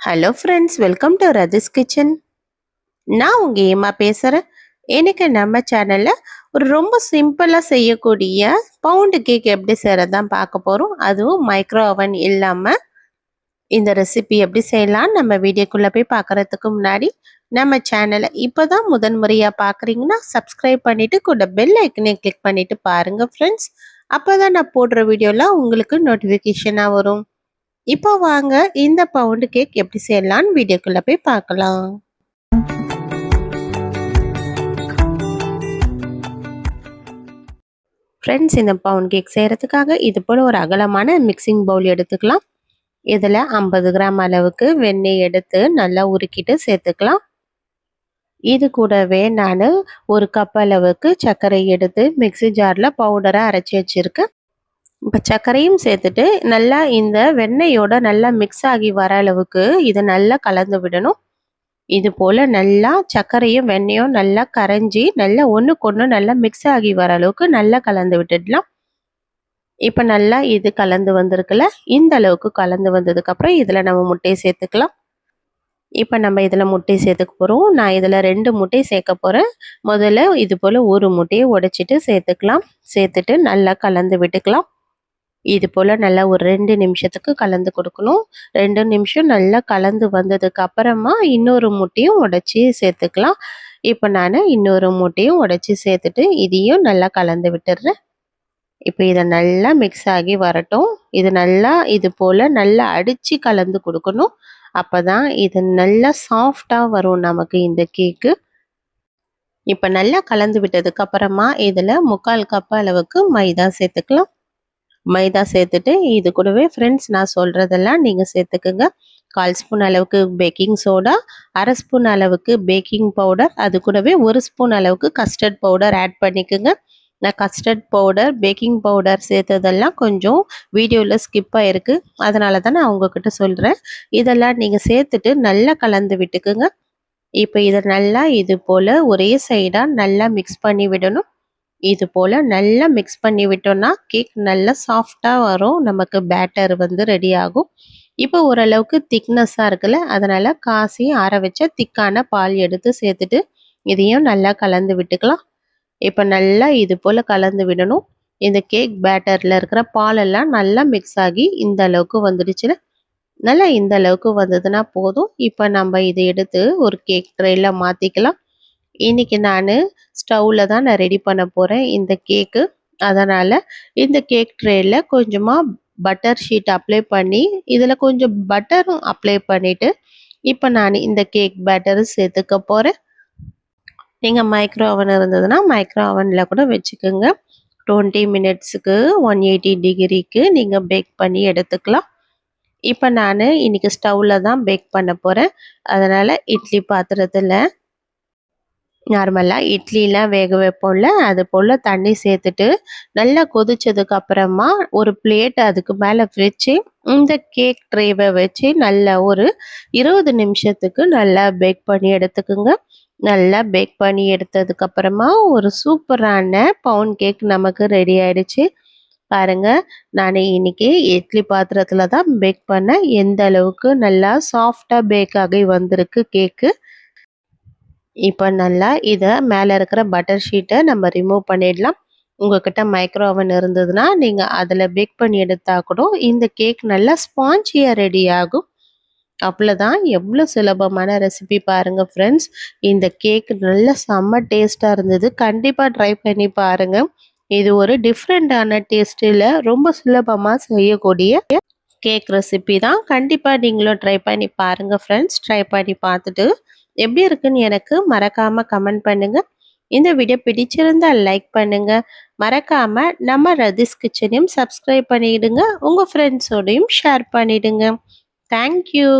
Hello friends, welcome to Rathi's kitchen. நான் உங்கள் ஏமா பேசுகிறேன். இன்னைக்கு நம்ம சேனலில் ஒரு ரொம்ப சிம்பிளாக செய்யக்கூடிய பவுண்டு கேக் எப்படி செய்கிறதான் பார்க்க போகிறோம். அதுவும் மைக்ரோ ஓவன் இல்லாமல் இந்த ரெசிபி எப்படி செய்யலாம் நம்ம வீடியோக்குள்ளே போய் பார்க்குறதுக்கு முன்னாடி நம்ம சேனலை இப்போ தான் முதன்முறையாக பார்க்குறீங்கன்னா சப்ஸ்கிரைப் பண்ணிவிட்டு கூட பெல் ஐக்கனையும் கிளிக் பண்ணிவிட்டு பாருங்கள் ஃப்ரெண்ட்ஸ். அப்போ தான் நான் போடுற வீடியோலாம் உங்களுக்கு நோட்டிஃபிகேஷனாக வரும். இப்போ வாங்க இந்த பவுண்டு கேக் எப்படி செய்யலாம்னு வீடியோக்குள்ள போய் பார்க்கலாம். ஃப்ரெண்ட்ஸ், இந்த பவுண்ட் கேக் செய்கிறதுக்காக இது போல் ஒரு அகலமான மிக்சிங் பவுல் எடுத்துக்கலாம். இதில் 50 கிராம் அளவுக்கு வெண்ணெய் எடுத்து நல்லா உருக்கிட்டு சேர்த்துக்கலாம். இது கூடவே நான் ஒரு கப் அளவுக்கு சர்க்கரை எடுத்து மிக்சி ஜாரில் பவுடரை அரைச்சி வச்சுருக்கேன். இப்போ சர்க்கரையும் சேர்த்துட்டு நல்லா இந்த வெண்ணெயோட நல்லா மிக்ஸ் ஆகி வர அளவுக்கு இதை நல்லா கலந்து விடணும். இது போல் நல்லா சர்க்கரையும் வெண்ணெயும் நல்லா கரைஞ்சி நல்லா ஒன்றுக்கொன்று நல்லா மிக்ஸ் ஆகி வர அளவுக்கு நல்லா கலந்து விட்டுடலாம். இப்போ நல்லா இது கலந்து வந்திருக்குல்ல, இந்த அளவுக்கு கலந்து வந்ததுக்கப்புறம் இதில் நம்ம முட்டையை சேர்த்துக்கலாம். இப்போ நம்ம இதில் முட்டை சேர்த்துக்க போகிறோம். நான் இதில் 2 முட்டை சேர்க்க போகிறேன். முதல்ல இது போல் ஒரு முட்டையை உடைச்சிட்டு சேர்த்துக்கலாம். சேர்த்துட்டு நல்லா கலந்து விட்டுக்கலாம். இது போல் நல்லா ஒரு 2 நிமிஷத்துக்கு கலந்து கொடுக்கணும். 2 நிமிஷம் நல்லா கலந்து வந்ததுக்கு அப்புறமா இன்னொரு முட்டையும் உடைச்சி சேர்த்துக்கலாம். இப்போ நான் இன்னொரு முட்டையும் உடைச்சி சேர்த்துட்டு இதையும் நல்லா கலந்து விட்டுடுறேன். இப்போ இதை நல்லா மிக்ஸ் ஆகி வரட்டும். இது நல்லா இது போல் நல்லா அடித்து கலந்து கொடுக்கணும். அப்போ தான் இது நல்லா சாஃப்டாக வரும் நமக்கு இந்த கேக்கு. இப்போ நல்லா கலந்து விட்டதுக்கு அப்புறமா இதில் 3/4 கப் அளவுக்கு மைதா சேர்த்துக்கலாம். மைதா சேர்த்துட்டு இது கூடவே ஃப்ரெண்ட்ஸ் நான் சொல்கிறதெல்லாம் நீங்கள் சேர்த்துக்குங்க. 1/4 ஸ்பூன் அளவுக்கு பேக்கிங் சோடா, 1/2 ஸ்பூன் அளவுக்கு பேக்கிங் பவுடர், அது கூடவே 1 ஸ்பூன் அளவுக்கு கஸ்டர்ட் பவுடர் ஆட் பண்ணிக்கோங்க. நான் கஸ்டர்ட் பவுடர் பேக்கிங் பவுடர் சேர்த்ததெல்லாம் கொஞ்சம் வீடியோவில் ஸ்கிப் ஆகிருக்கு, அதனால தான் நான் உங்ககிட்ட சொல்கிறேன். இதெல்லாம் நீங்கள் சேர்த்துட்டு நல்லா கலந்து விட்டுக்குங்க. இப்போ இதை நல்லா இது போல் ஒரே சைடாக நல்லா மிக்ஸ் பண்ணி விடணும். இது போல் நல்லா மிக்ஸ் பண்ணி விட்டோம்னா கேக் நல்லா சாஃப்டாக வரும். நமக்கு பேட்டர் வந்து ரெடி ஆகும். இப்போ ஓரளவுக்கு திக்னஸ்ஸாக இருக்குல்ல, அதனால் காசி ஆற வச்ச திக்கான பால் எடுத்து சேர்த்துட்டு இதையும் நல்லா கலந்து விட்டுக்கலாம். இப்போ நல்லா இது போல் கலந்து விடணும். இந்த கேக் பேட்டரில் இருக்கிற பாலெல்லாம் நல்லா மிக்ஸ் ஆகி இந்த அளவுக்கு வந்துடுச்சுல, நல்லா இந்த அளவுக்கு வந்ததுன்னா போதும். இப்போ நம்ம இதை எடுத்து ஒரு கேக் ட்ரேயில் மாற்றிக்கலாம். இன்றைக்கி நான் ஸ்டவ்வில் தான் நான் ரெடி பண்ண போகிறேன் இந்த கேக்கு. அதனால் இந்த கேக் ட்ரேயில் கொஞ்சமாக பட்டர் ஷீட் அப்ளை பண்ணி இதில் கொஞ்சம் பட்டரும் அப்ளை பண்ணிவிட்டு இப்போ நான் இந்த கேக் பேட்டரு சேர்த்துக்க போகிறேன். நீங்கள் மைக்ரோ ஓவன் இருந்ததுன்னா மைக்ரோ ஓவனில் கூட வச்சுக்கோங்க. 20 மினிட்ஸுக்கு 180 டிகிரிக்கு நீங்கள் பேக் பண்ணி எடுத்துக்கலாம். இப்போ நான் இன்றைக்கி ஸ்டவ்வில் தான் பேக் பண்ண போகிறேன். அதனால் இட்லி பாத்திரத்தில் நார்மலாக இட்லிலாம் வேக வைப்போம்ல, அது போல் தண்ணி சேர்த்துட்டு நல்லா கொதிச்சதுக்கு அப்புறமா ஒரு பிளேட் அதுக்கு மேலே வச்சு இந்த கேக் ட்ரேவை வச்சு நல்லா ஒரு 20 நிமிஷத்துக்கு நல்லா பேக் பண்ணி எடுத்துக்குங்க. நல்லா பேக் பண்ணி எடுத்ததுக்கப்புறமா ஒரு சூப்பரான பவுண்ட் கேக் நமக்கு ரெடி ஆகிடுச்சு. பாருங்கள், நான் இன்றைக்கி இட்லி பாத்திரத்தில் தான் பேக் பண்ணேன். எந்த அளவுக்கு நல்லா சாஃப்டாக பேக் ஆகி வந்திருக்கு கேக்கு. இப்போ நல்லா இதை மேலே இருக்கிற பட்டர் ஷீட்டை நம்ம ரிமூவ் பண்ணிடலாம். உங்கள்கிட்ட மைக்ரோ ஓவன் இருந்ததுன்னா நீங்கள் அதில் பேக் பண்ணி எடுத்தால் கூட இந்த கேக் நல்லா ஸ்பாஞ்சியாக ரெடி ஆகும். அவ்வளோதான், எவ்வளோ சுலபமான ரெசிபி பாருங்கள் ஃப்ரெண்ட்ஸ். இந்த கேக் நல்லா செம்ம டேஸ்ட்டாக இருந்தது. கண்டிப்பாக ட்ரை பண்ணி பாருங்கள். இது ஒரு டிஃப்ரெண்ட்டான டேஸ்ட்டில் ரொம்ப சுலபமாக செய்யக்கூடிய கேக் ரெசிபி தான். கண்டிப்பாக நீங்களும் ட்ரை பண்ணி பாருங்கள் ஃப்ரெண்ட்ஸ். ட்ரை பண்ணி பார்த்துட்டு எப்படி இருக்குன்னு எனக்கு மறக்காமல் கமெண்ட் பண்ணுங்கள். இந்த வீடியோ பிடிச்சிருந்தால் லைக் பண்ணுங்கள். மறக்காமல் நம்ம ரதிஸ் கிச்சனையும் சப்ஸ்கிரைப் பண்ணிவிடுங்க. உங்கள் ஃப்ரெண்ட்ஸோடையும் ஷேர் பண்ணிவிடுங்க. தேங்க்யூ.